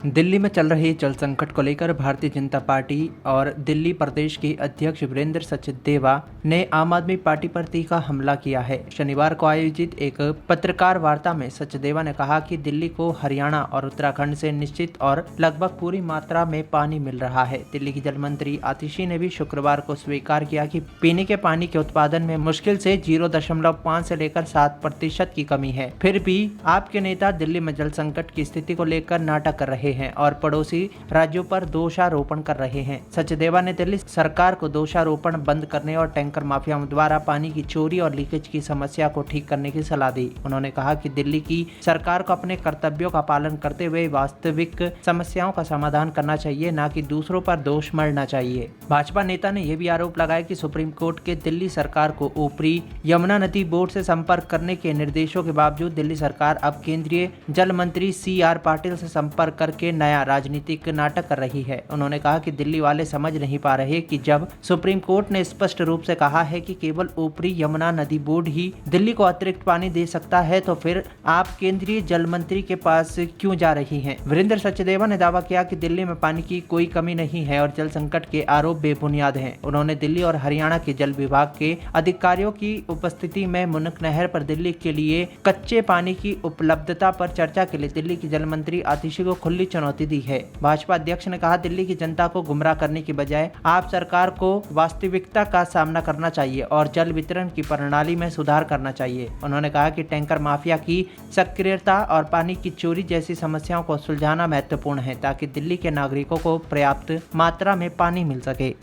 दिल्ली में चल रहे जल संकट को लेकर भारतीय जनता पार्टी और दिल्ली प्रदेश के अध्यक्ष वीरेंद्र सचदेवा ने आम आदमी पार्टी पर तीखा हमला किया है। शनिवार को आयोजित एक पत्रकार वार्ता में सचदेवा ने कहा कि दिल्ली को हरियाणा और उत्तराखंड से निश्चित और लगभग पूरी मात्रा में पानी मिल रहा है। दिल्ली की जल मंत्री आतिशी ने भी शुक्रवार को स्वीकार किया कि पीने के पानी के उत्पादन में मुश्किल से 0.5 से लेकर 7% की कमी है। फिर भी आपके नेता दिल्ली में जल संकट की स्थिति को लेकर नाटक कर रहे हैं और पड़ोसी राज्यों पर दोषारोपण कर रहे हैं। सचदेवा ने दिल्ली सरकार को दोषारोपण बंद करने और टैंकर माफियाओं द्वारा पानी की चोरी और लीकेज की समस्या को ठीक करने की सलाह दी। उन्होंने कहा कि दिल्ली की सरकार को अपने कर्तव्यों का पालन करते हुए वास्तविक समस्याओं का समाधान करना चाहिए, न कि दूसरों पर दोष मढ़ना चाहिए। भाजपा नेता ने यह भी आरोप लगाया कि सुप्रीम कोर्ट के दिल्ली सरकार को ऊपरी यमुना नदी बोर्ड से संपर्क करने के निर्देशों के बावजूद दिल्ली सरकार अब केंद्रीय जल मंत्री CR पाटिल से संपर्क करके नया राजनीतिक नाटक कर रही है। उन्होंने कहा कि दिल्ली वाले समझ नहीं पा रहे कि जब सुप्रीम कोर्ट ने स्पष्ट रूप से कहा है कि केवल ऊपरी यमुना नदी बोर्ड ही दिल्ली को अतिरिक्त पानी दे सकता है, तो फिर आप केंद्रीय जल मंत्री के पास क्यों जा रही हैं? वीरेंद्र सचदेवा ने दावा किया कि दिल्ली में पानी की कोई कमी नहीं है और जल संकट के आरोप बेबुनियाद हैं। उन्होंने दिल्ली और हरियाणा के जल विभाग के अधिकारियों की उपस्थिति में मुनक नहर पर दिल्ली के लिए कच्चे पानी की उपलब्धता पर चर्चा के लिए दिल्ली की जल मंत्री आतिशी को खुली चुनौती दी है। भाजपा अध्यक्ष ने कहा, दिल्ली की जनता को गुमराह करने की बजाय आप सरकार को वास्तविकता का सामना करना चाहिए और जल वितरण की प्रणाली में सुधार करना चाहिए। उन्होंने कहा कि टैंकर माफिया की सक्रियता और पानी की चोरी जैसी समस्याओं को सुलझाना महत्वपूर्ण है ताकि दिल्ली के नागरिकों को पर्याप्त मात्रा में पानी मिल सके।